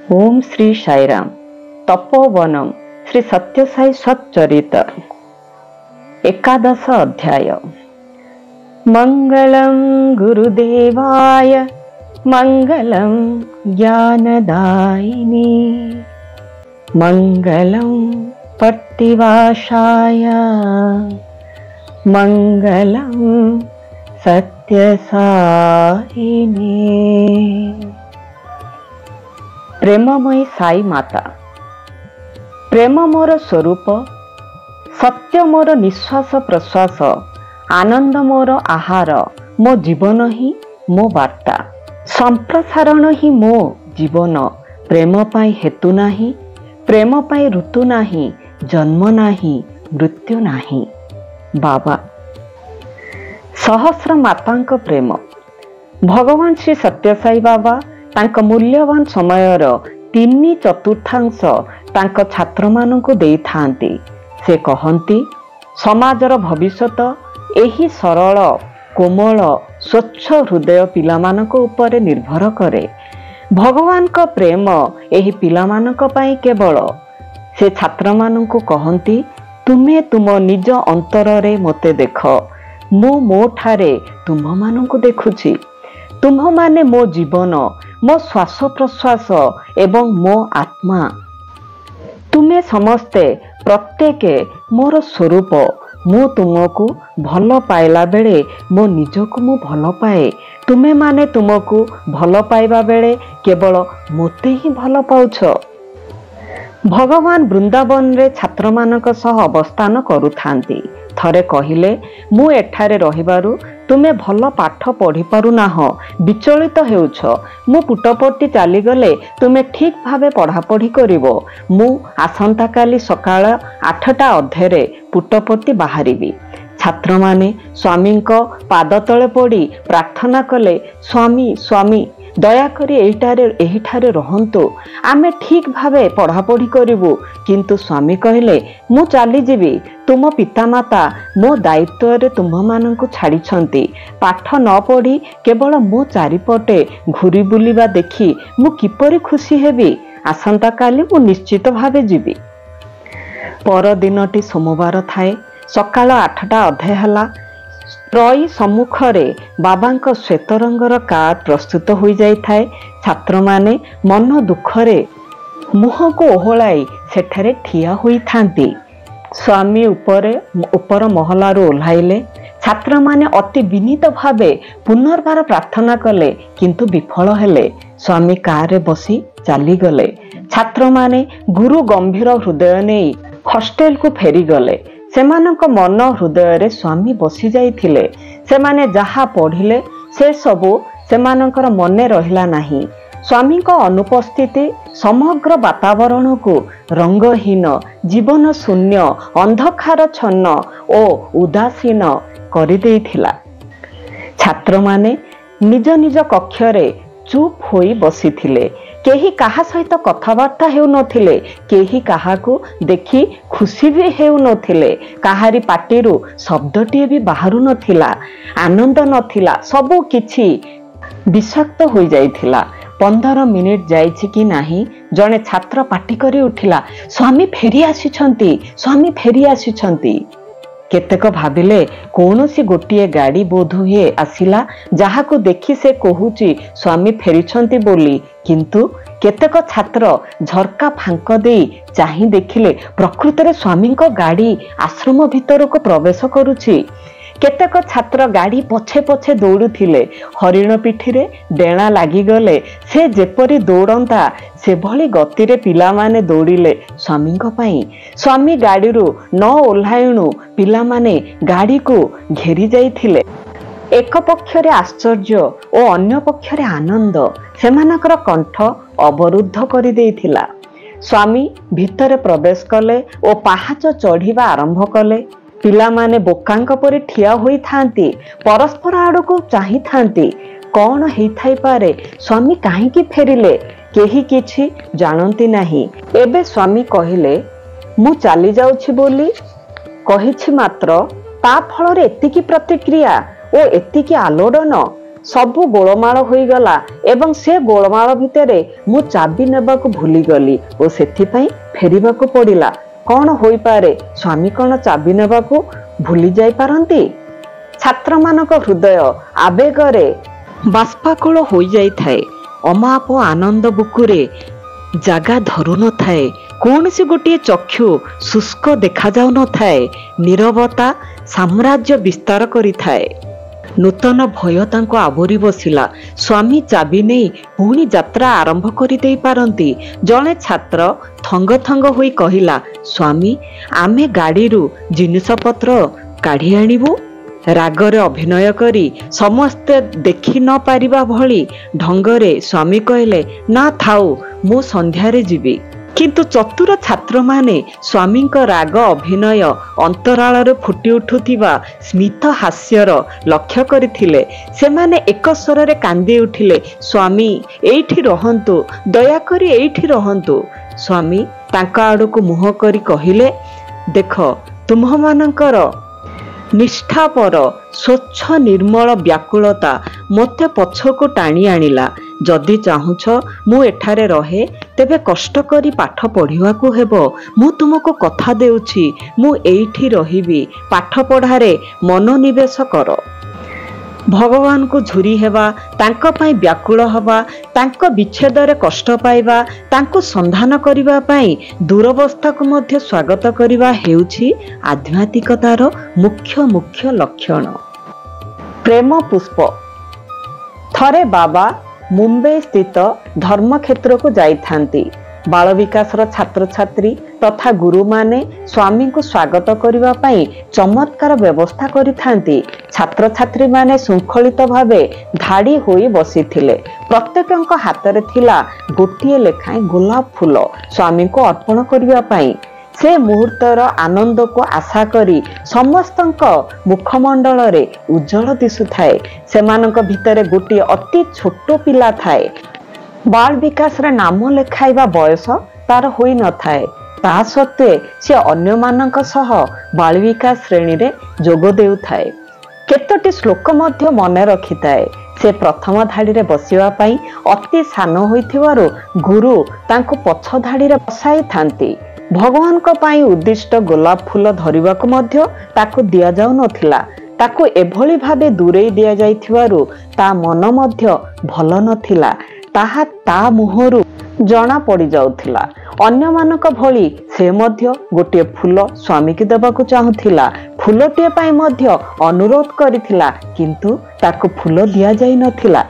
ओम श्री साईराम। तपोवनम श्री सत्यसाई सच्चरित एकादश अध्याय। मंगलम गुरुदेवाय मंगलम ज्ञानदायिनी मंगलम प्रतिवासाय मंगलम सत्यसायिने। प्रेममयी साई माता। प्रेम मोर स्वरूप, सत्य मोर निश्वास प्रश्वास, आनंद मोर आहार, मो जीवन ही मो वार्ता, संप्रसारण ही मो जीवन। प्रेम पाई हेतु नाही, प्रेम पाई ऋतु नाही, जन्म नाही मृत्यु नाही। बाबा सहस्र मातांक प्रेम। भगवान श्री सत्यसाई बाबा तांक मूल्यवान समयर 3/4 तांक छात्र मानकु देई थांती। से कहंती समाजर भविष्यत एही सरल कोमल स्वच्छ हृदय पिला मानक ऊपर निर्भर करे। भगवान का प्रेम एही पिला मानक पाई केवल। से छात्र मानकु कहंती तुमे तुम निज अंतर रे मते देख, मो मो ठारे तुम मानकु देखुछि। तुम माने मो जीवन, मो श्वास प्रश्वास एवं मो आत्मा। तुमे समस्ते प्रत्येक मोर स्वरूप। मु तुमको भल पाइला बेले मो निजको मु भल पाए। तुमे माने तुमको भल पाइबा बेले केवल मोते ही भल पाउछ। भगवान वृंदावन रे छात्र मानक सह अवस्थान करुथांती। थरे कहिले मु एठारे रहिबारु तुमे भल पाठ पढ़ी पारु नाह, विचलित हेउछ। मु पुटपट्टी चली गले तुमे ठीक भावे पढ़ापढ़ी करिवो। मु आसंता काली सकाळ 8टा अधेरे पुटपट्टी बाहरिबी। छात्र माने स्वामी को पाद तले पड़ी प्रार्थना कले, स्वामी स्वामी दयाकरी एहिठारे रहंतु, आमे ठीक भावे पढ़ापढ़ी करिवु। किंतु स्वामी कहले मु चली जीवी, तुम पितामाता मो दायित्व रे तुम मानकु छाड़िछंती। पाठ न पढ़ी केवल मो चारिपटे घुरी बुलिबा देखी मु किपरि खुशी हेबी। आसंता काली मु निश्चित भावे जीवी। पर दिनटी सोमवार थाए। सकाळ 8टा अधे हला। त्रयी सम्मुखरे बाबांक श्वेत रंगर कार प्रस्तुत हो जाई थाए। छात्र माने मन दुखरे मुह को ओहलाई सेठारे ठिया होई थांती। स्वामी ऊपर महलारू ओह्लाइले। छात्र माने अति विनीत भावे पुनर्बार प्रार्थना कले, किंतु विफल हेले। स्वामी कार रे बसी चली गले। छात्र माने गुरु गंभीर हृदय नहीं हॉस्टेल को फेरी गले। सेमानक मन हृदय रे स्वामी बसी जाइथिले। सेमाने जहा पढ़िले से सबु सेमानकर मने रहिला नाही। स्वामी को अनुपस्थिति समग्र वातावरण को रंगहीन, जीवन शून्य, अंधकार छन्न ओ उदासीन करि देइथिला। छात्र माने निज निज कक्षरे चुप होई बसिथिले। केही काहा सहित कथबार्ता हेउ नथिले, केही काहाकू देखि खुशी भी हेउ नथिले। काहारी पाटिरू शब्दटीए भी बाहरु नथिला, आनंद नथिला, सबु किछि विषाक्त होई जाइथिला। 15 मिनिट जाइछि कि नाही जणे छात्र पाटी करी उठिला, स्वामी फेरी आसिछंती, स्वामी फेरी आसिछंती। केतेक भाविले कौनसी गोटिए गाड़ी बोध हुए आसिला, जहाको देखि से कहूची स्वामी फेरिछंती बोली। किंतु केतेक छात्र झरका फांक देई चाही देखिले प्रकृत रे स्वामी को गाड़ी आश्रम भीतर को प्रवेश करुछि। केतेक छात्र गाड़ी पछे पछे दौड़ुथिले। हरिण पिठीरे डेणा लागी गले से जेपरी दौड़ंता से भली गति रे पिला माने दौड़िले स्वामी को पाई। स्वामी गाड़ी रू न ओह्लाइणु पिला माने गाड़ी को घेरी जाइथिले। एक पक्षरे आश्चर्य और अन्य पक्षरे आनंद सेमानकर कंठ अवरुद्ध करि देइथिला। स्वामी भितर प्रवेश कले और पहाच चढ़िबा आरंभ कले। पिला माने बोकांक परि ठिया होई थांती, परस्पर आड़ को चाही थांती। कौन हेई थाई पारे, स्वामी काहेकि फेरिले, केही किछि जानती नाही। एबे स्वामी कहिले मु चली जाउछि बोली कहिछि, मात्र ता फल रे एतिकी प्रतिक्रिया ओ एतिकी आलोड़न ସବୁ ଗୋଳମାଳ ହୋଇଗଲା ଏବଂ ସେ ଗୋଳମାଳ ଭିତରେ ମୁଁ ଚାବି ନେବାକୁ ଭୁଲିଗଲି ଓ ସେଥିପାଇଁ ଫେରିବାକୁ ପଡ଼ିଲା। କ'ଣ ହୋଇପାରେ? ସ୍ୱାମୀ କ'ଣ ଚାବି ନେବାକୁ ଭୁଲି ଯାଇପାରନ୍ତି? ଛାତ୍ରମାନଙ୍କ ହୃଦୟ ଆବେଗରେ ବାଷ୍ପାକୁଳ ହୋଇଯାଇଥାଏ। ଅମାପ ଆନନ୍ଦ ବୁକୁରେ ଜାଗା ଧରୁନଥାଏ। କୌଣସି ଗୋଟିଏ ଚକ୍ଷୁ ଶୁଷ୍କ ଦେଖାଯାଉନଥାଏ। ନୀରବତା ସାମ୍ରାଜ୍ୟ ବିସ୍ତାର କରିଥାଏ। ନୂତନ ଭୟ ତାଙ୍କୁ ଆବୋରି ବସିଲା। ସ୍ୱାମୀ ଚାବି ନେଇ ପୁଣି ଯାତ୍ରା ଆରମ୍ଭ କରିଦେଇ ପାରନ୍ତି। ଜଣେ ଛାତ୍ର ଥଙ୍ଗ ଥଙ୍ଗ ହୋଇ କହିଲା, ସ୍ୱାମୀ, ଆମେ ଗାଡ଼ିରୁ ଜିନିଷପତ୍ର କାଢ଼ି ଆଣିବୁ। ରାଗରେ ଅଭିନୟ କରି ସମସ୍ତେ ଦେଖି ନ ପାରିବା ଭଳି ଢଙ୍ଗରେ ସ୍ୱାମୀ କହିଲେ, ନା ଥାଉ, ମୁଁ ସନ୍ଧ୍ୟାରେ ଯିବି। କିନ୍ତୁ ଚତୁର ଛାତ୍ରମାନେ ସ୍ୱାମୀଙ୍କ ରାଗ ଅଭିନୟ ଅନ୍ତରାଳରେ ଫୁଟି ଉଠୁଥିବା ସ୍ମିତ ହାସ୍ୟର ଲକ୍ଷ୍ୟ କରିଥିଲେ। ସେମାନେ ଏକ ସ୍ୱରରେ କାନ୍ଦି ଉଠିଲେ, ସ୍ୱାମୀ ଏଇଠି ରହନ୍ତୁ, ଦୟାକରି ଏଇଠି ରହନ୍ତୁ। ସ୍ୱାମୀ ତାଙ୍କ ଆଡ଼କୁ ମୁହଁ କରି କହିଲେ, ଦେଖ, ତୁମ୍ଭମାନଙ୍କର ନିଷ୍ଠାପର ସ୍ୱଚ୍ଛ ନିର୍ମଳ ବ୍ୟାକୁଳତା ମୋତେ ପଛକୁ ଟାଣି ଆଣିଲା। ଯଦି ଚାହୁଁଛ ମୁଁ ଏଠାରେ ରହେ, ତେବେ କଷ୍ଟ କରି ପାଠ ପଢ଼ିବାକୁ ହେବ। ମୁଁ ତୁମକୁ କଥା ଦେଉଛି, ମୁଁ ଏଇଠି ରହିବି। ପାଠ ପଢ଼ାରେ ମନୋନିବେଶ କର। ଭଗବାନଙ୍କୁ ଝୁରି ହେବା, ତାଙ୍କ ପାଇଁ ବ୍ୟାକୁଳ ହେବା, ତାଙ୍କ ବିଚ୍ଛେଦରେ କଷ୍ଟ ପାଇବା, ତାଙ୍କୁ ସନ୍ଧାନ କରିବା ପାଇଁ ଦୂରବସ୍ଥାକୁ ମଧ୍ୟ ସ୍ୱାଗତ କରିବା ହେଉଛି ଆଧ୍ୟାତ୍ମିକତାର ମୁଖ୍ୟ ଲକ୍ଷଣ। ପ୍ରେମ ପୁଷ୍ପ। ଥରେ ବାବା ମୁମ୍ବାଇ ସ୍ଥିତ ଧର୍ମକ୍ଷେତ୍ରକୁ ଯାଇଥାନ୍ତି। ବାଳ ବିକାଶର ଛାତ୍ରଛାତ୍ରୀ ତଥା ଗୁରୁମାନେ ସ୍ୱାମୀଙ୍କୁ ସ୍ୱାଗତ କରିବା ପାଇଁ ଚମତ୍କାର ବ୍ୟବସ୍ଥା କରିଥାନ୍ତି। ଛାତ୍ରଛାତ୍ରୀମାନେ ଶୃଙ୍ଖଳିତ ଭାବେ ଧାଡ଼ି ହୋଇ ବସିଥିଲେ। ପ୍ରତ୍ୟେକଙ୍କ ହାତରେ ଥିଲା ଗୋଟିଏ ଲେଖାଏଁ ଗୋଲାପ ଫୁଲ ସ୍ୱାମୀଙ୍କୁ ଅର୍ପଣ କରିବା ପାଇଁ। ସେ ମୁହୂର୍ତ୍ତର ଆନନ୍ଦକୁ ଆଶା କରି ସମସ୍ତଙ୍କ ମୁଖମଣ୍ଡଳରେ ଉଜ୍ଜଳ ଦିଶୁଥାଏ। ସେମାନଙ୍କ ଭିତରେ ଗୋଟିଏ ଅତି ଛୋଟ ପିଲା ଥାଏ। ବାଳ ବିକାଶରେ ନାମ ଲେଖାଇବା ବୟସ ତାର ହୋଇନଥାଏ। ତା ସତ୍ତ୍ୱେ ସେ ଅନ୍ୟମାନଙ୍କ ସହ ବାଳ ବିକାଶ ଶ୍ରେଣୀରେ ଯୋଗ ଦେଉଥାଏ। କେତୋଟି ଶ୍ଲୋକ ମଧ୍ୟ ମନେ ରଖିଥାଏ। ସେ ପ୍ରଥମ ଧାଡ଼ିରେ ବସିବା ପାଇଁ ଅତି ସାନ ହୋଇଥିବାରୁ ଗୁରୁ ତାଙ୍କୁ ପଛ ଧାଡ଼ିରେ ବସାଇଥାନ୍ତି। ଭଗବାନଙ୍କ ପାଇଁ ଉଦ୍ଦିଷ୍ଟ ଗୋଲାପ ଫୁଲ ଧରିବାକୁ ମଧ୍ୟ ତାକୁ ଦିଆଯାଉନଥିଲା। ତାକୁ ଏଭଳି ଭାବେ ଦୂରେଇ ଦିଆଯାଇଥିବାରୁ ତା ମନ ମଧ୍ୟ ଭଲ ନଥିଲା। ତାହା ତା ମୁହଁରୁ ଜଣା ପଡ଼ିଯାଉଥିଲା। ଅନ୍ୟମାନଙ୍କ ଭଳି ସେ ମଧ୍ୟ ଗୋଟିଏ ଫୁଲ ସ୍ୱାମୀକି ଦେବାକୁ ଚାହୁଁଥିଲା। ଫୁଲଟିଏ ପାଇଁ ମଧ୍ୟ ଅନୁରୋଧ କରିଥିଲା, କିନ୍ତୁ ତାକୁ ଫୁଲ ଦିଆଯାଇନଥିଲା।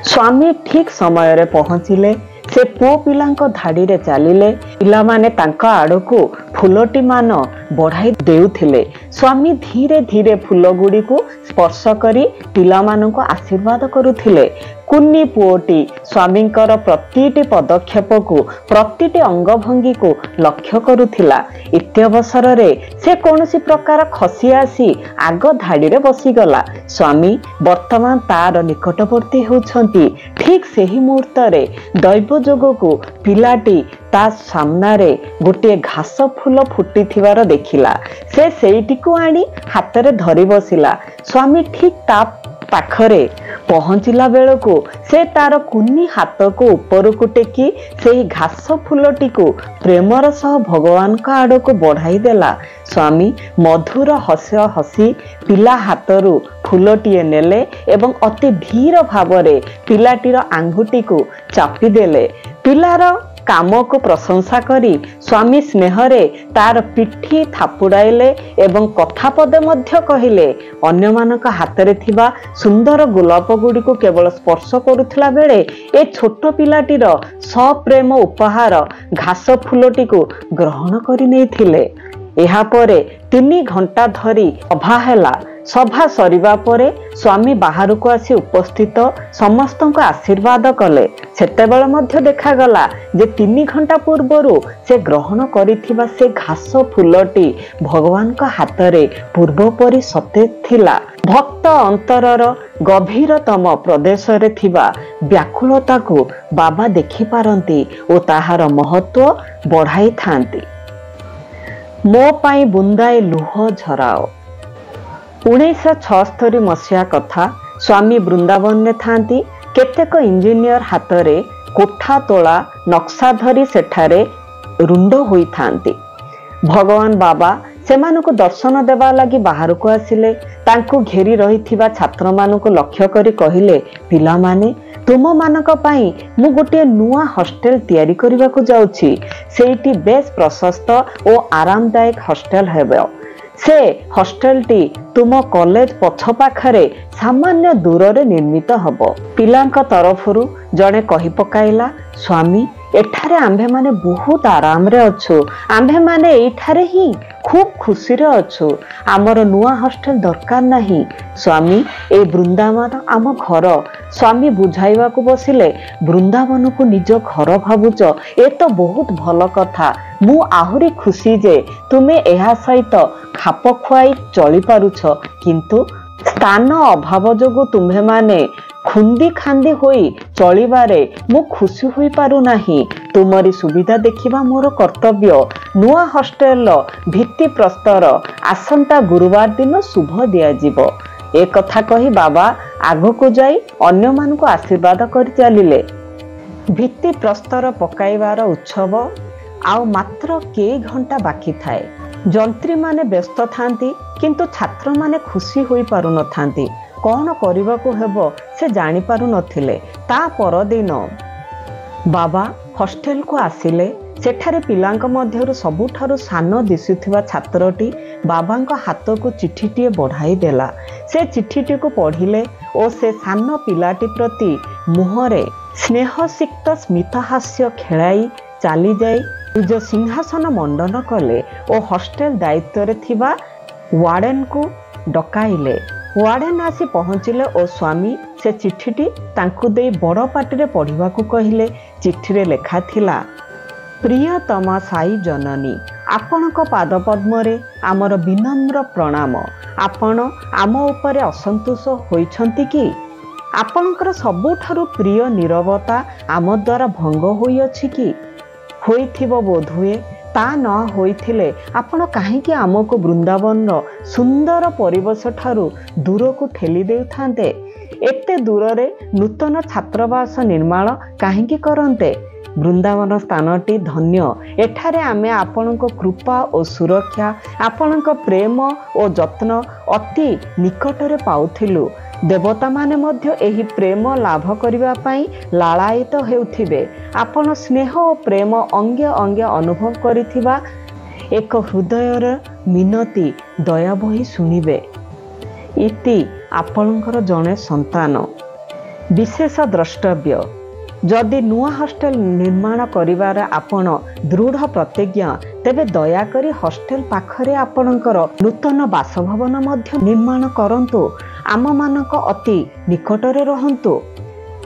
ସ୍ୱାମୀ ଠିକ୍ ସମୟରେ ପହଞ୍ଚିଲେ। ସେ ପୁଅ ପିଲାଙ୍କ ଧାଡ଼ିରେ ଚାଲିଲେ। ପିଲାମାନେ ତାଙ୍କ ଆଡ଼କୁ ଫୁଲଟି ମାନ ବଢ଼ାଇ ଦେଉଥିଲେ। ସ୍ୱାମୀ ଧୀରେ ଧୀରେ ଫୁଲ ଗୁଡ଼ିକୁ ସ୍ପର୍ଶ କରି ପିଲାମାନଙ୍କୁ ଆଶୀର୍ବାଦ କରୁଥିଲେ। କୁନି ପୁଅଟି ସ୍ୱାମୀଙ୍କର ପ୍ରତିଟି ପଦକ୍ଷେପକୁ, ପ୍ରତିଟି ଅଙ୍ଗଭଙ୍ଗୀକୁ ଲକ୍ଷ୍ୟ କରୁଥିଲା। ଇତ୍ୟବସରରେ ସେ କୌଣସି ପ୍ରକାର ଖସି ଆସି ଆଗ ଧାଡ଼ିରେ ବସିଗଲା। ସ୍ୱାମୀ ବର୍ତ୍ତମାନ ତାର ନିକଟବର୍ତ୍ତୀ ହେଉଛନ୍ତି। ଠିକ୍ ସେହି ମୁହୂର୍ତ୍ତରେ ଦୈବ ଯୋଗକୁ ପିଲାଟି ତା ସାମ୍ନାରେ ଗୋଟିଏ ଘାସ ଫୁଲ ଫୁଟିଥିବାର ଦେଖିଲା। ସେ ସେଇଟିକୁ ଆଣି ହାତରେ ଧରି ବସିଲା। ସ୍ୱାମୀ ଠିକ୍ ତା ପାଖରେ ପହଞ୍ଚିଲା ବେଳକୁ ସେ ତାର କୁନି ହାତକୁ ଉପରକୁ ଟେକି ସେହି ଘାସ ଫୁଲଟିକୁ ପ୍ରେମର ସହ ଭଗବାନଙ୍କ ଆଡ଼କୁ ବଢ଼ାଇ ଦେଲା। ସ୍ୱାମୀ ମଧୁର ହସ ହସି ପିଲା ହାତରୁ ଫୁଲଟିଏ ନେଲେ ଏବଂ ଅତି ଧୀର ଭାବରେ ପିଲାଟିର ଆଙ୍ଗୁଠିକୁ ଚାପି ଦେଲେ। ପିଲାର କାମକୁ ପ୍ରଶଂସା କରି ସ୍ୱାମୀ ସ୍ନେହରେ ତାର ପିଠି ଥାପୁଡ଼ାଇଲେ ଏବଂ କଥା ପଦେ ମଧ୍ୟ କହିଲେ। ଅନ୍ୟମାନଙ୍କ ହାତରେ ଥିବା ସୁନ୍ଦର ଗୋଲାପ ଗୁଡ଼ିକୁ କେବଳ ସ୍ପର୍ଶ କରୁଥିଲା ବେଳେ ଏ ଛୋଟ ପିଲାଟିର ସପ୍ରେମ ଉପହାର ଘାସ ଫୁଲଟିକୁ ଗ୍ରହଣ କରି ନେଇଥିଲେ। ଏହାପରେ 3 ଘଣ୍ଟା ଧରି ସଭା ହେଲା। ସଭା ସରିବା ପରେ ସ୍ୱାମୀ ବାହାରକୁ ଆସି ଉପସ୍ଥିତ ସମସ୍ତଙ୍କୁ ଆଶୀର୍ବାଦ କଲେ। ସେତେବେଳେ ମଧ୍ୟ ଦେଖାଗଲା ଯେ 3 ଘଣ୍ଟା ପୂର୍ବରୁ ସେ ଗ୍ରହଣ କରିଥିବା ସେ ଘାସ ଫୁଲଟି ଭଗବାନଙ୍କ ହାତରେ ପୂର୍ବପରି ସତେଜ ଥିଲା। ଭକ୍ତ ଅନ୍ତରର ଗଭୀରତମ ପ୍ରଦେଶରେ ଥିବା ବ୍ୟାକୁଳତାକୁ ବାବା ଦେଖିପାରନ୍ତି ଓ ତାହାର ମହତ୍ଵ ବଢ଼ାଇଥାନ୍ତି। ମୋ ପାଇଁ ବୁନ୍ଦାଏ ଲୁହ ଝରାଅ। 1976 ମସିହା କଥା। स्वामी वृंदावन में थांती। केतेक इंजीनियर हातरे कोठा तोला नक्शा धरी सेठारे रुंड होई थांती। भगवान बाबा सेमानकु दर्शन देवा लगी बाहर को आसिले। तांकु घेरी रहिथिबा छात्र मानकु लक्ष्य करी कहिले, पिला माने तुम मानक पई मु गोटे नुआ हॉस्टेल तयारी करिबा को जाउछि। सेठी बेस प्रशस्त ओ आरामदायक हॉस्टेल हेबो। से हॉस्टेल टी तुम कॉलेज पछ पाखरे सामान्य दूर रे निर्मित हबो। पिलांक तरफरु जणे कहि पकाइला, स्वामी एठारे आंभे माने बहुत आराम रे अछु। आंभे माने एठारे ही खूब खुशी रे अछु। आमर नुआ हॉस्टेल दरकार नाही। स्वामी ए वृंदावन आम घर। स्वामी बुझाइवा को बसिले, वृंदावन को निज घर भावुच ए तो बहुत भल कथा। मु आहुरी खुशी जे तुमे एहा सहित खाप खुआई चली पारुछ, किंतु स्थान अभाव जोगु तुम्हे माने खुंदी खांदी होई चलिबारे मु खुशी होई पारु नाही। तुमरी सुविधा देखिबा मोर कर्तव्य। नुआ हॉस्टेल भित्ति प्रस्तर आसंता गुरुवार दिन शुभ दिया जिवो। ए कथा कही बाबा आगो को जाई अन्य मान को आशीर्वाद कर चलिले। भित्ति प्रस्तर पकाइबार उत्सव आउ मात्र के घंटा बाकी थाए। जंत्री माने व्यस्त थांती, किंतु छात्र माने खुशी होई पारु न थांती। कौन करने को हेबो से जानी पारु नथिले। ता परदिन बाबा हॉस्टेल को आसिले। सेठारे पिलांक मध्यरु सबुठारु सान दिसुथिबा छात्रटी बाबांक हाथ को चिठीटी बढ़ाई देला। से चिठीटी को पढ़िले और से सान पिलाटी प्रति मुहरे स्नेहसिक्त स्मितहास्य खेलाई चली जाई निज सिंहासन मंडन कले और हॉस्टेल दायित्व थिबा वार्डन को डकाइले। वार्डन आसी पहुँचिले और स्वामी से चिठीटी तांकु दे बड़ पाटिरे पढ़िबा को कहिले। चिठीरे लेखा थिला, प्रियतमा साई जननी, आपणक पाद पद्मरे आमर विनम्र प्रणाम। आपण आम उपरे असंतोष होइछंती कि? आपणकर सबुठारु प्रिय नीरवता आम द्वारा भंग होई अछि कि? होइथिबो बोधुए। ता न होइथिले आपण काहेकि आमको वृंदावन सुंदर परिवेश ठारू दूर को ठेली देउथांते? एते दूर रे नूतन छात्रवास निर्माण काहेकि करन्ते? वृंदावन स्थानटी धन्य। एठारे आमे आपणको कृपा और सुरक्षा, आपणको प्रेम और जत्न अति निकटरे पाउथिलु। देवता माने मध्य एही प्रेम लाभ करिबा पई लालायित हेउथिबे। आपण स्नेह और प्रेम अंगे अंगे अनुभव करिथिबा एक हृदयर मिनती दया बही सुनिबे। इति आपणकर जणे संतान। विशेष द्रष्टव्य, जदि नुआ हॉस्टेल निर्माण करिवार आपण दृढ़ प्रतिज्ञा, तेबे दयाकरी हॉस्टेल पाखरे आपणकर नूतन बासभवन मध्य निर्माण करंतु। आम मानक अति निकटरे रहंतु।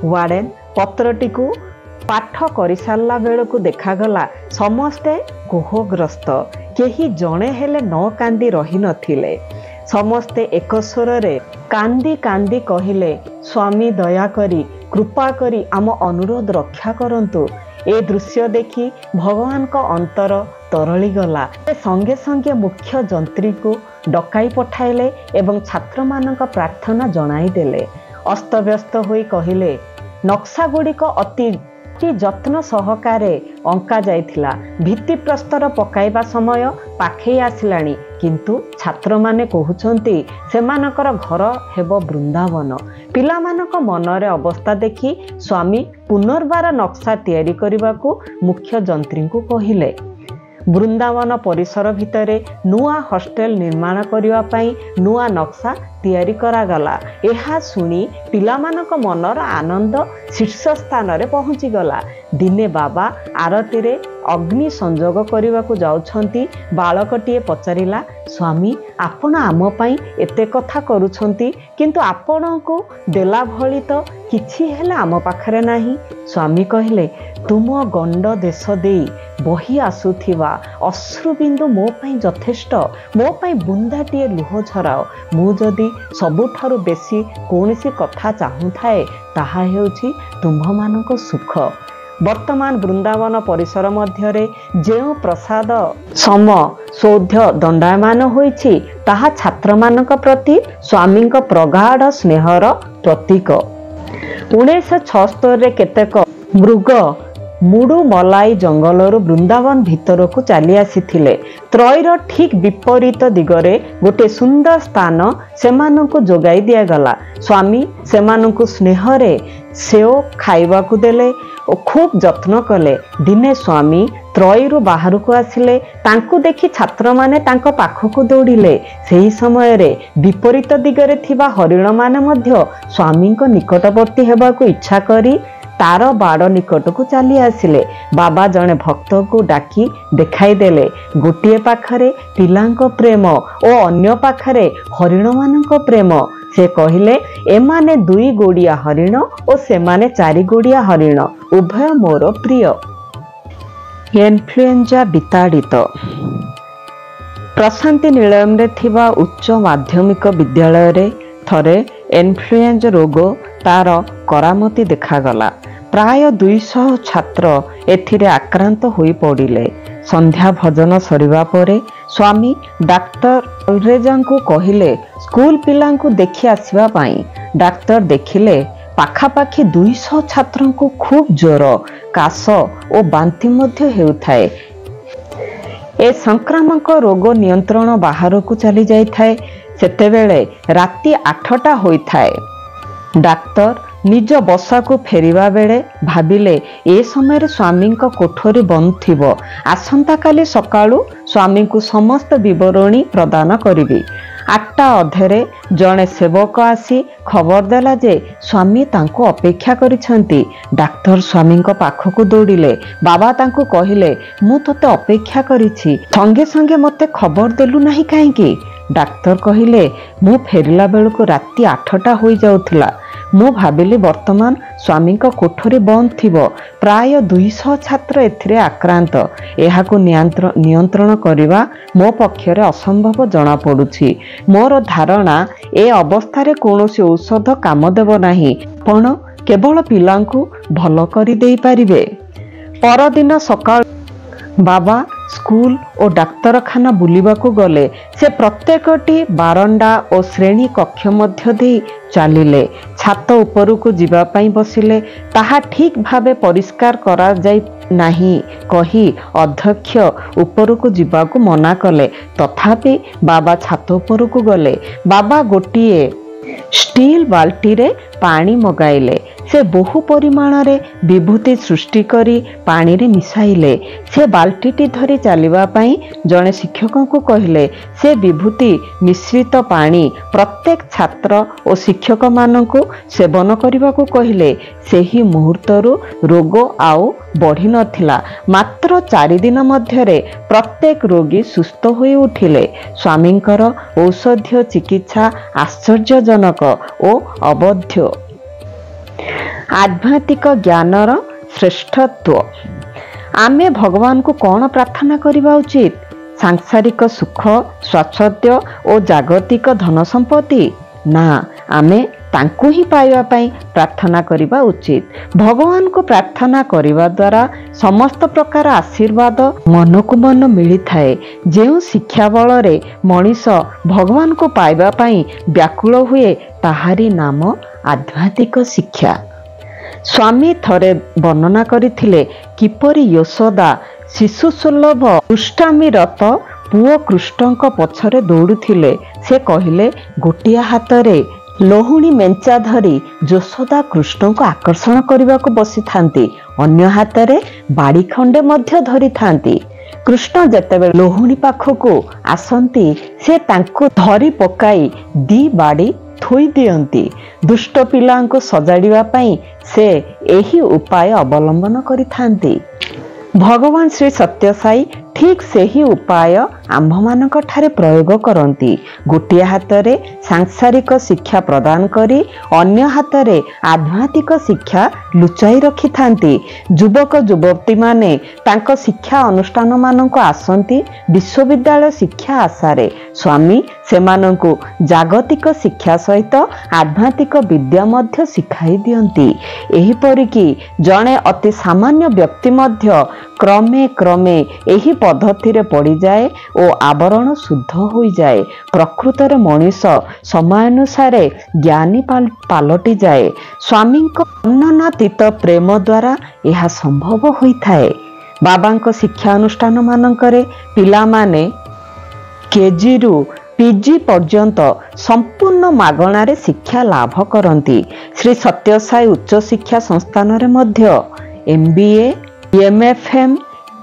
वार्डन पत्रटी को पाठ कर सारा बेलू देखागला समस्ते कोहग्रस्त। केही जणे हेले न कांदी रही नथिले। समस्ते एक स्वर रे कांदी कांदी कहिले, स्वामी दयाकरी कृपा करी आम अनुरोध रक्षा करंतु। ए दृश्य देखी भगवान का अंतर तरली गला। संगे संगे मुख्य जंत्री को डकाई पठाइले एवं छात्र मानक प्रार्थना जणाई देले। अस्तव्यस्त होई कहिले, नक्शा गुड़िक अति जत्न सहकारे अंका जाइथिला। भित्ति प्रस्तर पकाइबा समय पाखई आसिलाणी, किंतु छात्र माने कहउछंती सेमानकर घर हेबो वृंदावन। पिलामानक मनरे अवस्था देखी स्वामी पुनर्बार नक्शा तैयारी करबाकू मुख्य जंत्री को कहिले। वृंदावन परिसर भितरे नुआ हॉस्टेल निर्माण करिवा पई नुआ नक्शा तैयारी करागला। एहा सुनी पिलामानक मनर आनंद शीर्ष स्थान रे पहुंची गला। दिने बाबा आरती रे अग्नि संजोग करने को जाउछंती। बालकटीए पचारिला, स्वामी आपण आम पई एते कथा करूछंती, किंतु आपण को देला भली तो किछि हेला आम पाखरे नाही। स्वामी कहले, तुम गंड देश देई बही आसुथिबा अश्रुबिंदु मो पई यथेष्ट। मो पई बुंदाटीए लुह झराओ। मु जदि सबुठारु बेसी कोनसी कथा चाहू थाए ताहा हेउछि तुम्भ मानक सुख। वर्तमान वृंदावन परिसर मध्यरे जेउ प्रसाद सम सौध्य दंडायमान होइछि ताहा छात्र मानक प्रति स्वामींक प्रगाढ़ स्नेहर प्रतीक। 1976 केतेक मृग मुडुमलाई जंगलर वृंदावन भितर को चली आसीथिले। त्रयीर ठीक विपरीत दिगरे गोटे सुंदर स्थान सेमानंकु जोगाई दिया गला। स्वामी सेमानंकु स्नेहरे सेओ खाइबा को देले और खूब जत्न कले। दिने स्वामी त्रयीरु बाहर को आसिले। तांकु देखि छात्र माने तांको पाखकु दौड़िले। सेही समय रे विपरीत दिगरे थिबा हरिण माने मध्य स्वामी को निकटवर्ती हेबाकु इच्छा करी तार बाड़ निकट को चली आसिले। बाबा जड़े भक्त को डाकी देखाई देले। गोटे पाखरे पिलांको प्रेम और अन्य पाखरे हरिण मानक प्रेम। से कहिले एमाने 2 गोड़िया हरिण और सेमाने 4 गोड़िया हरिण, उभय मोर प्रिय। इन्फ्लुएंजा विताड़ित। प्रशांति निलयम रे थिबा उच्च माध्यमिक विद्यालय रे थरे इन्फ्लुएंजा रोग तार करामती देखागला। प्राय 200 छात्र एथिरे आक्रांत होई पड़िले। संध्या भजन सरिबा परे स्वामी डाक्टर अलरेजा को कहिले स्कूल पिलां को देखि आसीबा पाई। डाक्टर देखिले पाखापाखी 200 छात्रों को खूब ज्वर, काश और बांति मध्य हेउथाए। ए संक्रामक रोग नियंत्रण बाहर को चली जाई थाए। सेतेबेले राति 8टा होइथाए। डाक्टर निज बसा को फेरिबा बेले भाबिले ए समय स्वामी कोठरी बंद थिबो। आसंता काली सकाळु स्वामी को समस्त विवरणी प्रदान करिबी। 8टा अधेरे जड़े सेवक आसी खबर देला जे स्वामी तांको अपेक्षा करिसंती। डाक्टर स्वामी पाखक दौड़िले। बाबा तांको कहिले मु तते अपेक्षा करिछि, संगे संगे मते खबर देलु नाही काहेकि? डाक्टर कहिले मु फेरिला बेलको राति 8टा होई जाउथिला। मु भाबिली वर्तमान स्वामी कोठरी बंद थिबो। प्राय 200 छात्र एथिरे आक्रांत। एहाकु नियंत्रण करिबा मो पक्षरे असंभव जणा पडुछि। मोर धारणा ए अवस्था कौनसी औषध काम देव नाही, पण केवल पिलांकु भल करि देई परिबे। परदिन सकाळ बाबा स्कूल और डाक्तरखाना बुलिबाकू गले। से प्रत्येकटी बारंडा और श्रेणी कक्ष मध्य दे चलिले। छात उपरकू जीवा पई बसिले। ताहा ठीक भावे परिष्कार करा जाई नाही कही अध्यक्ष उपरकू जीवाकू मना कले। तथापि बाबा छात उपरकू गले। बाबा गोटिए स्टील बाल्टी रे पानी मगाइले। से बहु परिमाण रे विभूति सृष्टि करी पानी रे मिसाइले। से बाल्टीटी धरी चलिबा पई जणे शिक्षकों को कहिले। से विभूति मिश्रित पानी प्रत्येक छात्र और शिक्षक मानकु सेवन करने को कहिले। सेही मुहूर्तरु रोग आउ बढ़ी नथिला। मात्र 4 दिन मध्यरे प्रत्येक रोगी सुस्थ होई उठिले। स्वामींकर औषधीय चिकित्सा आश्चर्यजनक और अवध्य। आध्यात्मिक ज्ञानर श्रेष्ठत्व। आमे भगवान को कौन प्रार्थना करबा उचित? सांसारिक सुख, स्वाच्छद्य और जागतिक धन संपत्ति? ना, आमे तांकु ही पाइबा पई प्रार्थना करबा उचित। भगवान को प्रार्थना करबा द्वारा समस्त प्रकार आशीर्वाद मन को मन मिली थाए। जेउ शिक्षा बल रे मनीष भगवान को पाइबा पई व्याकुल हुए ताहारी नाम आध्यात्मिक शिक्षा। स्वामी थरे वर्णना करथिले किपरि यशोदा शिशु सुलभ दुष्टामीरत पुओ कृष्णक पछरे दौड़ुथिले। से कहिले गोटिया हातरे लोहुणी मेंचा धरी यशोदा कृष्ण को आकर्षण करने को बसी थांती, अन्य हातरे बाड़ी खंडे मध्य धरी थांती। कृष्ण जेतेबेले लोहुणी पाखको आसंती से तांको धरी पकाई दी बाड़ी थोई दियंती। दुष्ट पिलांको सजाड़िबा पई से एही उपाय अवलंबन करिथांती। भगवान श्री सत्यसाई ठीक सेही उपाय आम्भ मानक ठारे प्रयोग करती। गोटिए हातरे सांसारिक शिक्षा प्रदान करी अन्य हातरे आध्यात्मिक शिक्षा लुचाई रखि थांती। युवक युवती माने तांको शिक्षा अनुष्ठान मानक आसंती विश्वविद्यालय शिक्षा आशारे। स्वामी सेमानंकु जागतिक शिक्षा सहित आध्यात्मिक विद्या मध्य शिखाई दियंती। एही परिकी जणे अति सामान्य व्यक्ति मध्य क्रमे क्रमे एही पद्धति रे पड़ी जाए ଓ ଆବରଣ ଶୁଦ୍ଧ ହୋଇଯାଏ। ପ୍ରକୃତରେ ମଣିଷ ସମୟାନୁସାରେ ଜ୍ଞାନୀ ପାଲଟିଯାଏ। ସ୍ୱାମୀଙ୍କ ବର୍ଣ୍ଣନାତୀତ ପ୍ରେମ ଦ୍ୱାରା ଏହା ସମ୍ଭବ ହୋଇଥାଏ। ବାବାଙ୍କ ଶିକ୍ଷାନୁଷ୍ଠାନ ମାନଙ୍କରେ ପିଲାମାନେ କେଜିରୁ ପିଜି ପର୍ଯ୍ୟନ୍ତ ସମ୍ପୂର୍ଣ୍ଣ ମାଗଣାରେ ଶିକ୍ଷା ଲାଭ କରନ୍ତି। ଶ୍ରୀ ସତ୍ୟସାଇ ଉଚ୍ଚ ଶିକ୍ଷା ସଂସ୍ଥାନରେ ମଧ୍ୟ MBA, MFM,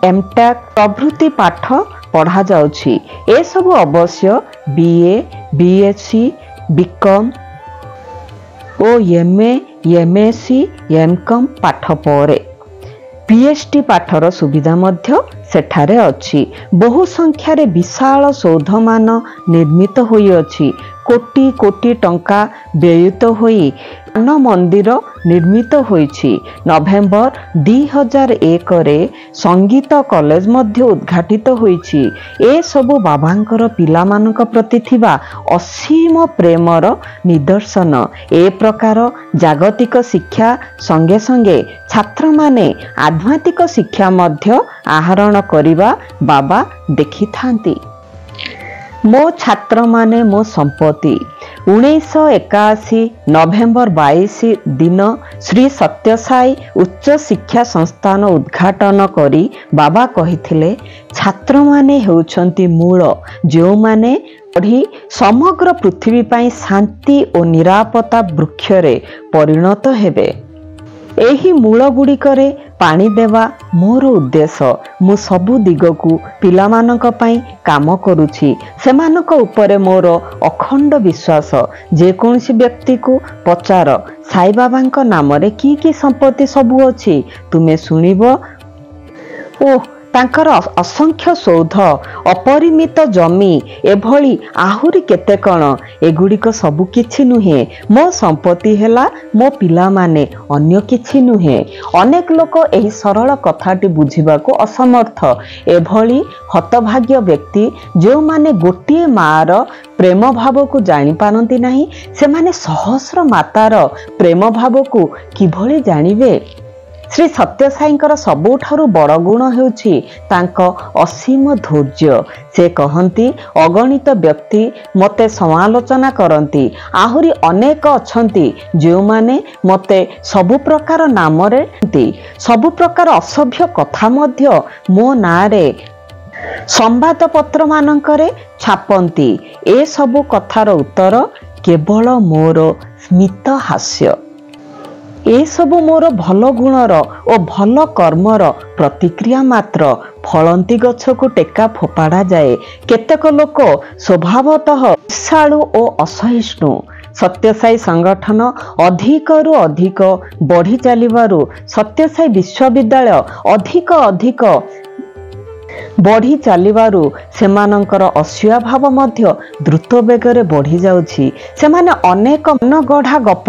MTech ପ୍ରଭୃତି ପାଠ ପଢ଼ାଯାଉଛି। ଏସବୁ ଅବଶ୍ୟ BA, BSc, BCom ଓ MA, MSc, MCom ପାଠ ପରେ PhD ପାଠର ସୁବିଧା ମଧ୍ୟ ସେଠାରେ ଅଛି। ବହୁ ସଂଖ୍ୟାରେ ବିଶାଳ ସୌଧମାନ ନିର୍ମିତ ହୋଇଅଛି। କୋଟି କୋଟି ଟଙ୍କା ବ୍ୟୟିତ ହୋଇ ମାନ ମନ୍ଦିର ନିର୍ମିତ ହୋଇଛି। ନଭେମ୍ବର 2001ରେ ସଙ୍ଗୀତ କଲେଜ ମଧ୍ୟ ଉଦ୍ଘାଟିତ ହୋଇଛି। ଏସବୁ ବାବାଙ୍କର ପିଲାମାନଙ୍କ ପ୍ରତି ଥିବା ଅସୀମ ପ୍ରେମର ନିଦର୍ଶନ। ଏ ପ୍ରକାର ଜାଗତିକ ଶିକ୍ଷା ସଙ୍ଗେ ସଙ୍ଗେ ଛାତ୍ରମାନେ ଆଧ୍ୟାତ୍ମିକ ଶିକ୍ଷା ମଧ୍ୟ ଆହରଣ କରିବା ବାବା ଦେଖିଥାନ୍ତି। ମୋ ଛାତ୍ରମାନେ ମୋ ସମ୍ପତ୍ତି। 1981 ନଭେମ୍ବର 22 ଦିନ ଶ୍ରୀ ସତ୍ୟସାଇ ଉଚ୍ଚ ଶିକ୍ଷା ସଂସ୍ଥାନ ଉଦ୍ଘାଟନ କରି ବାବା କହିଥିଲେ, ଛାତ୍ରମାନେ ହେଉଛନ୍ତି ମୂଳ, ଯେଉଁମାନେ ପଢ଼ି ସମଗ୍ର ପୃଥିବୀ ପାଇଁ ଶାନ୍ତି ଓ ନିରାପତ୍ତା ବୃକ୍ଷରେ ପରିଣତ ହେବେ। ଏହି ମୂଳ ଗୁଡ଼ିକରେ ପାଣି ଦେବା ମୋର ଉଦ୍ଦେଶ୍ୟ। ମୁଁ ସବୁ ଦିଗକୁ ପିଲାମାନଙ୍କ ପାଇଁ କାମ କରୁଛି। ସେମାନଙ୍କ ଉପରେ ମୋର ଅଖଣ୍ଡ ବିଶ୍ୱାସ। ଯେକୌଣସି ବ୍ୟକ୍ତିକୁ ପଚାର, ସାଇବାବାଙ୍କ ନାମରେ କି କି ସମ୍ପତ୍ତି ସବୁ ଅଛି, ତୁମେ ଶୁଣିବ, ଓଃ ତାଙ୍କର ଅସଂଖ୍ୟ ସୌଧ, ଅପରିମିତ ଜମି, ଏଭଳି ଆହୁରି କେତେ କ'ଣ। ଏଗୁଡ଼ିକ ସବୁ କିଛି ନୁହେଁ। ମୋ ସମ୍ପତ୍ତି ହେଲା ମୋ ପିଲାମାନେ, ଅନ୍ୟ କିଛି ନୁହେଁ। ଅନେକ ଲୋକ ଏହି ସରଳ କଥାଟି ବୁଝିବାକୁ ଅସମର୍ଥ। ଏଭଳି ହତଭାଗ୍ୟ ବ୍ୟକ୍ତି ଯେଉଁମାନେ ଗୋଟିଏ ମାଆର ପ୍ରେମ ଭାବକୁ ଜାଣିପାରନ୍ତି ନାହିଁ, ସେମାନେ ସହସ୍ର ମାତାର ପ୍ରେମ ଭାବକୁ କିଭଳି ଜାଣିବେ? ଶ୍ରୀ ସତ୍ୟସାଇଙ୍କର ସବୁଠାରୁ ବଡ଼ ଗୁଣ ହେଉଛି ତାଙ୍କ ଅସୀମ ଧୈର୍ଯ୍ୟ। ସେ କହନ୍ତି, ଅଗଣିତ ବ୍ୟକ୍ତି ମୋତେ ସମାଲୋଚନା କରନ୍ତି। ଆହୁରି ଅନେକ ଅଛନ୍ତି ଯେଉଁମାନେ ମୋତେ ସବୁ ପ୍ରକାର ନାମରେ, ସବୁ ପ୍ରକାର ଅସଭ୍ୟ କଥା ମଧ୍ୟ ମୋ ନାଁରେ ସମ୍ବାଦପତ୍ର ମାନଙ୍କରେ ଛାପନ୍ତି। ଏସବୁ କଥାର ଉତ୍ତର କେବଳ ମୋର ସ୍ମିତ ହାସ୍ୟ। ଏସବୁ ମୋର ଭଲ ଗୁଣର ଓ ଭଲ କର୍ମର ପ୍ରତିକ୍ରିୟା ମାତ୍ର। ଫଳନ୍ତି ଗଛକୁ ଟେକା ଫୋପାଡ଼ା ଯାଏ। କେତେକ ଲୋକ ସ୍ୱଭାବତଃ ଈର୍ଷାଳୁ ଓ ଅସହିଷ୍ଣୁ। ସତ୍ୟସାଇ ସଂଗଠନ ଅଧିକରୁ ଅଧିକ ବଢ଼ି ଚାଲିବାରୁ ସତ୍ୟସାଇ ବିଶ୍ୱବିଦ୍ୟାଳୟ ଅଧିକ ବଢ଼ି ଚାଲିବାରୁ ସେମାନଙ୍କର ଅସୂୟା ଭାବ ମଧ୍ୟ ଦ୍ରୁତ ବେଗରେ ବଢ଼ି ଯାଉଛି। ସେମାନେ ଅନେକ ମନଗଢ଼ା ଗପ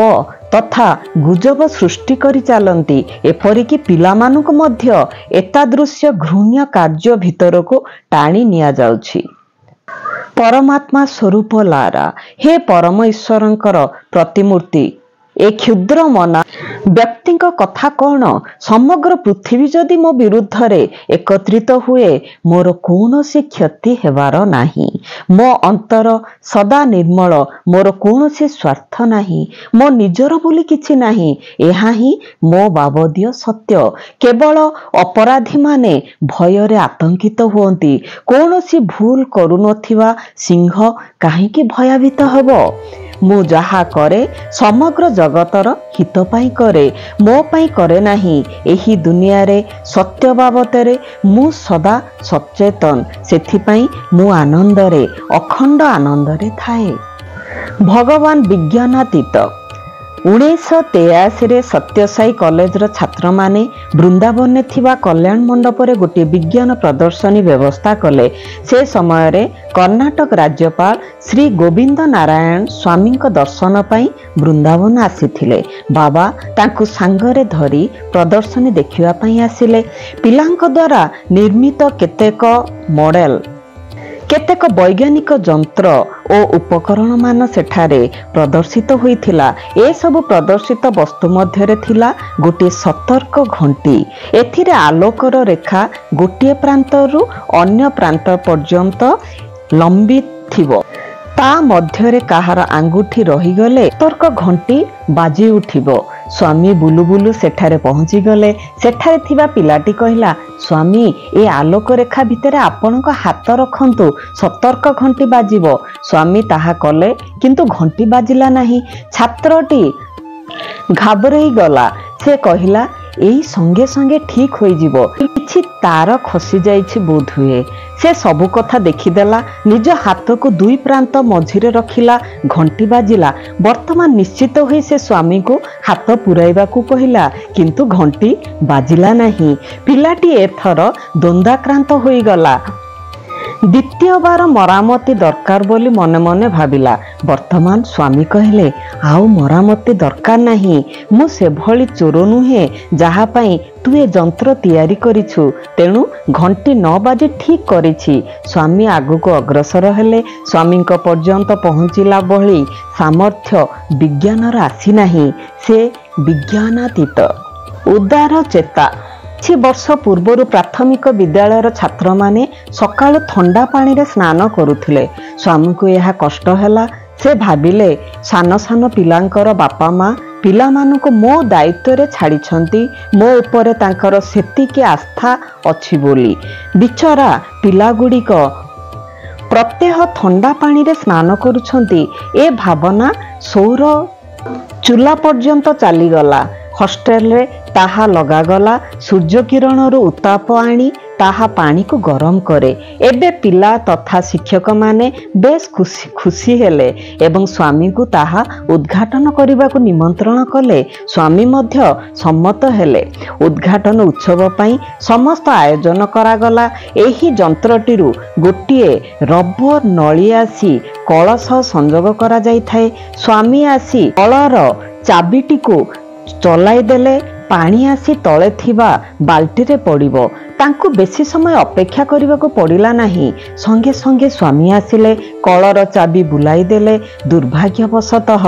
ତଥା ଗୁଜବ ସୃଷ୍ଟି କରି ଚାଲନ୍ତି। ଏପରିକି ପିଲାମାନଙ୍କୁ ମଧ୍ୟ ଏତାଦୃଶ୍ୟ ଘୃଣ୍ୟ କାର୍ଯ୍ୟ ଭିତରକୁ ଟାଣି ନିଆଯାଉଛି। ପରମାତ୍ମା ସ୍ୱରୂପ ଲାରା, ହେ ପରମ ଈଶ୍ୱରଙ୍କର ପ୍ରତିମୂର୍ତ୍ତି, ଏ କ୍ଷୁଦ୍ର ମନା ବ୍ୟକ୍ତିଙ୍କ କଥା କ'ଣ? ସମଗ୍ର ପୃଥିବୀ ଯଦି ମୋ ବିରୁଦ୍ଧରେ ଏକତ୍ରିତ ହୁଏ, ମୋର କୌଣସି କ୍ଷତି ହେବାର ନାହିଁ। ମୋ ଅନ୍ତର ସଦା ନିର୍ମଳ। ମୋର କୌଣସି ସ୍ୱାର୍ଥ ନାହିଁ। ମୋ ନିଜର ବୋଲି କିଛି ନାହିଁ। ଏହା ହିଁ ମୋ ବାବଦୀୟ ସତ୍ୟ। କେବଳ ଅପରାଧୀମାନେ ଭୟରେ ଆତଙ୍କିତ ହୁଅନ୍ତି। କୌଣସି ଭୁଲ କରୁନଥିବା ସିଂହ କାହିଁକି ଭୟଭୀତ ହେବ? ମୁଁ ଯାହା କରେ ସମଗ୍ର ଜଗତର ହିତ ପାଇଁ କରେ, ମୋ ପାଇଁ କରେ ନାହିଁ। ଏହି ଦୁନିଆରେ ସତ୍ୟ ବାବଦରେ ମୁଁ ସଦା ସଚେତନ। ସେଥିପାଇଁ ମୁଁ ଆନନ୍ଦରେ, ଅଖଣ୍ଡ ଆନନ୍ଦରେ ଥାଏ। ଭଗବାନ ବିଜ୍ଞାନାତୀତ। 1983ରେ ସତ୍ୟସାଇ କଲେଜର ଛାତ୍ରମାନେ ବୃନ୍ଦାବନରେ ଥିବା କଲ୍ୟାଣ ମଣ୍ଡପରେ ଗୋଟିଏ ବିଜ୍ଞାନ ପ୍ରଦର୍ଶନୀ ବ୍ୟବସ୍ଥା କଲେ। ସେ ସମୟରେ କର୍ଣ୍ଣାଟକ ରାଜ୍ୟପାଳ ଶ୍ରୀ ଗୋବିନ୍ଦ ନାରାୟଣ ସ୍ୱାମୀଙ୍କ ଦର୍ଶନ ପାଇଁ ବୃନ୍ଦାବନ ଆସିଥିଲେ। ବାବା ତାଙ୍କୁ ସାଙ୍ଗରେ ଧରି ପ୍ରଦର୍ଶନୀ ଦେଖିବା ପାଇଁ ଆସିଲେ। ପିଲାଙ୍କ ଦ୍ୱାରା ନିର୍ମିତ କେତେକ ମଡେଲ केतेक वैज्ञानिक जंत्र ओ उपकरण मान सेठारे प्रदर्शित होइथिला। ए सब प्रदर्शित वस्तु मध्यरे थिला गोटे सतर्क घंटी। एथिरे आलोकर रेखा गोटे प्रांतरु अन्य प्रांत पर्यंत लंबी थिबो। ता मध्यरे काहार आंगुठी रहीगले सतर्क घंटी बाजी उठिबो। स्वामी बुलु बुलु सेठारे पहुंची गले। सेठारे थिबा पिलाटी कहिला, स्वामी ए आलोक रेखा भितरे आपणक हाथ रखंतु, सतर्क घंटी बाजिबो। स्वामी ताहा कले, किंतु घंटी बाजिला नाही। छात्रटी घाबरई गला। से कहिला, एई संगे संगे ठीक होई जिवो, किछि तार खसी जाइछि बोध हुए। से सबु कथा देखिदेला। निज हाथ को दुई प्रांत मझिरे रखिला। घंटी बाजिला। वर्तमान निश्चित होई से स्वामी को हाथ पुराइबा को कहिला, किंतु घंटी बाजिला नाही। पिलाटी एथर द्वंद्वाक्रांत होई गला। द्वितीय बार मरामती दरकार बोली मने मने भाविला। वर्तमान स्वामी कहले, आउ मरामती दरकार नाही। मु से भली चोर नुहे जहा पई तू ए जंत्र तैयारी करिछु, तेणु घंटी न बाजी ठीक करिछि। स्वामी आगु को अग्रसर हेले। स्वामी को पर्यंत पहुंचिला भली सामर्थ्य विज्ञानर आसी नाही। से विज्ञानातीत उदार चेता। କିଛି ବର୍ଷ ପୂର୍ବରୁ ପ୍ରାଥମିକ ବିଦ୍ୟାଳୟର ଛାତ୍ରମାନେ ସକାଳୁ ଥଣ୍ଡା ପାଣିରେ ସ୍ନାନ କରୁଥିଲେ। ସ୍ୱାମୀଙ୍କୁ ଏହା କଷ୍ଟ ହେଲା। ସେ ଭାବିଲେ, ସାନ ସାନ ପିଲାଙ୍କର ବାପା ମା ପିଲାମାନଙ୍କୁ ମୋ ଦାୟିତ୍ୱରେ ଛାଡ଼ିଛନ୍ତି, ମୋ ଉପରେ ତାଙ୍କର ସେତିକି ଆସ୍ଥା ଅଛି ବୋଲି। ବିଚରା ପିଲାଗୁଡ଼ିକ ପ୍ରତ୍ୟହ ଥଣ୍ଡା ପାଣିରେ ସ୍ନାନ କରୁଛନ୍ତି। ଏ ଭାବନା ସୌର ଚୁଲା ପର୍ଯ୍ୟନ୍ତ ଚାଲିଗଲା। ହଷ୍ଟେଲରେ ତାହା ଲଗାଗଲା। ସୂର୍ଯ୍ୟ କିରଣରୁ ଉତ୍ତାପ ଆଣି ତାହା ପାଣିକୁ ଗରମ କରେ। ଏବେ ପିଲା ତଥା ଶିକ୍ଷକମାନେ ବେଶ ଖୁସି ହେଲେ ଏବଂ ସ୍ୱାମୀଙ୍କୁ ତାହା ଉଦ୍ଘାଟନ କରିବାକୁ ନିମନ୍ତ୍ରଣ କଲେ। ସ୍ୱାମୀ ମଧ୍ୟ ସମ୍ମତ ହେଲେ। ଉଦ୍ଘାଟନ ଉତ୍ସବ ପାଇଁ ସମସ୍ତ ଆୟୋଜନ କରାଗଲା। ଏହି ଯନ୍ତ୍ରଟିରୁ ଗୋଟିଏ ରବର ନଳୀ ଆସି କଳ ସହ ସଂଯୋଗ କରାଯାଇଥାଏ। ସ୍ୱାମୀ ଆସି କଳର ଚାବିଟିକୁ ଚଲାଇ ଦେଲେ। ପାଣି ଆସି ତଳେ ଥିବା ବାଲ୍ଟିରେ ପଡ଼ିବ। ତାଙ୍କୁ ବେଶୀ ସମୟ ଅପେକ୍ଷା କରିବାକୁ ପଡ଼ିଲା ନାହିଁ। ସଙ୍ଗେ ସଙ୍ଗେ ସ୍ୱାମୀ ଆସିଲେ, କଳର ଚାବି ବୁଲାଇ ଦେଲେ। ଦୁର୍ଭାଗ୍ୟବଶତଃ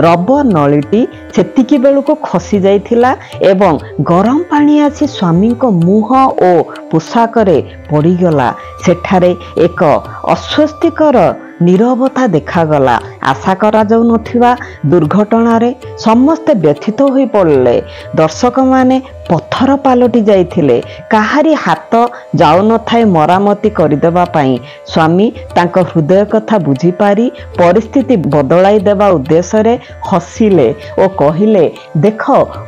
ରବର ନଳୀଟି ସେତିକି ବେଳକୁ ଖସି ଯାଇଥିଲା ଏବଂ ଗରମ ପାଣି ଆସି ସ୍ୱାମୀଙ୍କ ମୁହଁ ଓ ପୋଷାକରେ ପଡ଼ିଗଲା। ସେଠାରେ ଏକ ଅସ୍ୱସ୍ତିକର ନୀରବତା ଦେଖାଗଲା। ଆଶା କରାଯାଉନଥିବା ଦୁର୍ଘଟଣାରେ ସମସ୍ତେ ବ୍ୟଥିତ ହୋଇ ପଡ଼ିଲେ। ଦର୍ଶକମାନେ ପଥର ପାଲଟି ଯାଇଥିଲେ। କାହାରି ହାତ ଯାଉନଥାଏ ମରାମତି କରିଦେବା ପାଇଁ। ସ୍ୱାମୀ ତାଙ୍କ ହୃଦୟ କଥା ବୁଝିପାରି ପରିସ୍ଥିତି ବଦଳାଇ ଦେବା ଉଦ୍ଦେଶ୍ୟରେ ହସିଲେ ଓ କହିଲେ, ଦେଖ,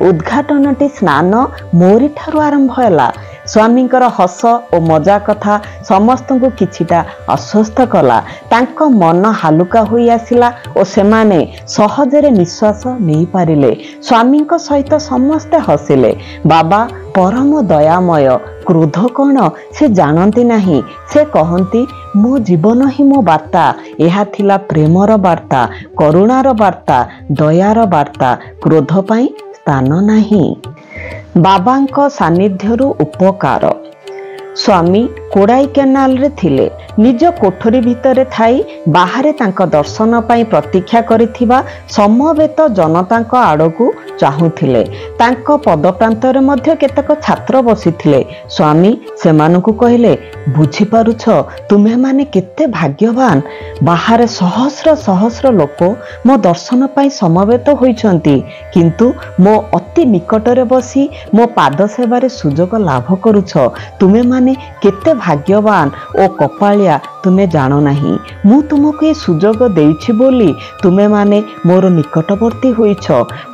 ଉଦ୍ଘାଟନଟି ସ୍ନାନ ମୋରି ଠାରୁ ଆରମ୍ଭ ହେଲା। ସ୍ୱାମୀଙ୍କର ହସ ଓ ମଜା କଥା ସମସ୍ତଙ୍କୁ କିଛିଟା ଆଶ୍ୱସ୍ତ କଲା। ତାଙ୍କ ମନ ହାଲୁକା ହୋଇ ଆସିଲା ଓ ସେମାନେ ସହଜରେ ନିଶ୍ୱାସ ନେଇପାରିଲେ। ସ୍ୱାମୀଙ୍କ ସହିତ ସମସ୍ତେ ହସିଲେ। ବାବା ପରମ ଦୟାମୟ। କ୍ରୋଧ କ'ଣ ସେ ଜାଣନ୍ତି ନାହିଁ। ସେ କହନ୍ତି, ମୋ ଜୀବନ ହିଁ ମୋ ବାର୍ତ୍ତା। ଏହା ଥିଲା ପ୍ରେମର ବାର୍ତ୍ତା, କରୁଣାର ବାର୍ତ୍ତା, ଦୟାର ବାର୍ତ୍ତା। କ୍ରୋଧ ପାଇଁ ସ୍ଥାନ ନାହିଁ। ବାବାଙ୍କ ସାନ୍ନିଧ୍ୟରୁ ଉପକାର। ସ୍ୱାମୀ କୋଡ଼ାଇ କେନାଲରେ ଥିଲେ। ନିଜ କୋଠରୀ ଭିତରେ ଥାଇ ବାହାରେ ତାଙ୍କ ଦର୍ଶନ ପାଇଁ ପ୍ରତୀକ୍ଷା କରିଥିବା ସମବେତ ଜନତାଙ୍କ ଆଡ଼କୁ ଚାହୁଁଥିଲେ। ତାଙ୍କ ପଦପ୍ରାନ୍ତରେ ମଧ୍ୟ କେତେକ ଛାତ୍ର ବସିଥିଲେ। ସ୍ୱାମୀ ସେମାନଙ୍କୁ କହିଲେ, ବୁଝିପାରୁଛ ତୁମେମାନେ କେତେ ଭାଗ୍ୟବାନ। ବାହାରେ ସହସ୍ର ସହସ୍ର ଲୋକ ମୋ ଦର୍ଶନ ପାଇଁ ସମବେତ ହୋଇଛନ୍ତି, କିନ୍ତୁ ମୋ ଅତି ନିକଟରେ ବସି ମୋ ପାଦ ସେବାରେ ସୁଯୋଗ ଲାଭ କରୁଛ। ତୁମେମାନେ କେତେ ଭାଗ୍ୟବାନ ଓ କପାଳିଆ ତୁମେ ଜାଣ ନାହିଁ। ମୁଁ ତୁମକୁ ଏ ସୁଯୋଗ ଦେଇଛି ବୋଲି ତୁମେମାନେ ମୋର ନିକଟବର୍ତ୍ତୀ ହୋଇଛ।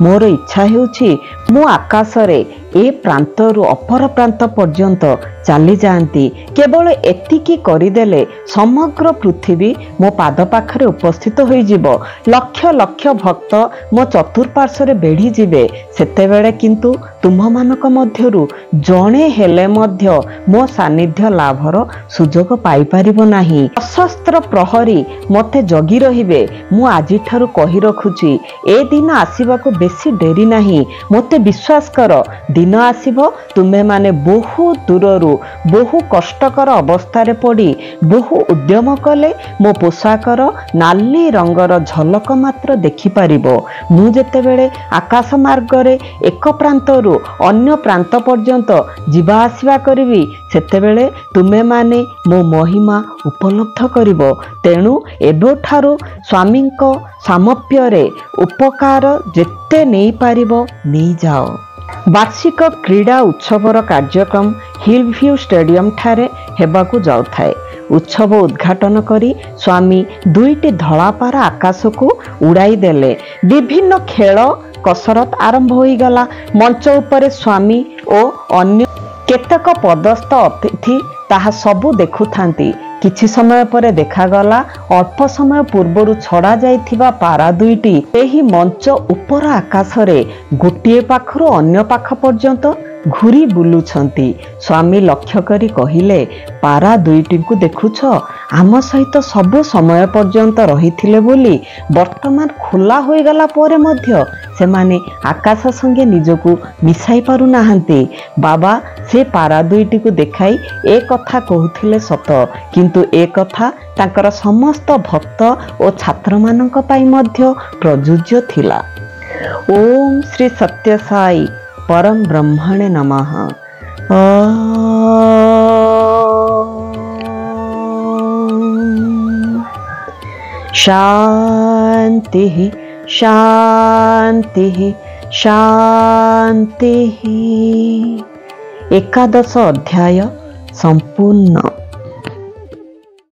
ମୋର ଇଚ୍ଛା ହେଉଛି ମୁଁ ଆକାଶରେ ଏ ପ୍ରାନ୍ତରୁ ଅପର ପ୍ରାନ୍ତ ପର୍ଯ୍ୟନ୍ତ ଚାଲିଯାଆନ୍ତି। କେବଳ ଏତିକି କରିଦେଲେ ସମଗ୍ର ପୃଥିବୀ ମୋ ପାଦ ପାଖରେ ଉପସ୍ଥିତ ହୋଇଯିବ। ଲକ୍ଷ ଲକ୍ଷ ଭକ୍ତ ମୋ ଚତୁଃପାର୍ଶ୍ୱରେ ବେଢ଼ିଯିବେ। ସେତେବେଳେ କିନ୍ତୁ ତୁମମାନଙ୍କ ମଧ୍ୟରୁ ଜଣେ ହେଲେ ମଧ୍ୟ ମୋ ସାନ୍ନିଧ୍ୟ ଲାଭର ସୁଯୋଗ ପାଇପାରିବ ନାହିଁ। ସଶସ୍ତ୍ର ପ୍ରହରୀ ମୋତେ ଜଗି ରହିବେ। ମୁଁ ଆଜିଠାରୁ କହି ରଖୁଛି, ଏ ଦିନ ଆସିବାକୁ ବେଶୀ ଡେରି ନାହିଁ। ମୋତେ ବିଶ୍ୱାସ କର, ଦିନ दिन आसिबो तुमे माने बहु दूररू बहु कष्टकर अवस्था पड़ी बहु उद्यम कले मो पोशाकर नाली रंगर झलक मात्र देखि पारिबो। मु जेतेबेले आकाश मार्गरे एक प्रांतरू अन्य प्रांत पर्यंत जीवा आसिबा करिवि सेतेबेले तुमे माने मो महिमा उपलब्ध करिबो। तेणु एबोठारू स्वामीको सामप्यरे उपकार जेते नहीं पारिबो नहीं जाओ। वार्षिक क्रीड़ा उत्सवर कार्यक्रम हिलव्यू स्टेडियम ठारे हेबाकू जाउथाए। उत्सव उद्घाटन करी स्वामी दुईटी धलापारा आकाश को उड़ाई देले। विभिन्न खेल कसरत आरंभ हो गला। मंच उपरे स्वामी और अन्य केतक पदस्थ अतिथि ताहा सबू देखुथांती। किछि समय पर देखागला अल्प समय पूर्वर छड़ा जाइथिबा पारा दुईटी एही मंच उपर आकाश रे गोटिए पाखरु अन्य पाख पर्यंत घूरी बुलुछंती। स्वामी लक्ष्य करी कहिले, पारा दुईटी को देखुछ आम सहित सबु समय पर्यंत रहिथिले बोली वर्तमान खोला होई गला परे मध्य सेमाने आकाश संगे निजको मिसाई पारु नाहंती। बाबा से पारा दुईटी को देखाई ए कथा कहूथिले सत, किंतु ए कथा तांकर समस्त भक्त और छात्र मानक पाई मध्य प्रयोज्य थिला। ओम श्री सत्य साई परम ब्रह्मणे नमः। शांति शांति शांति। 11 अध्याय संपूर्ण।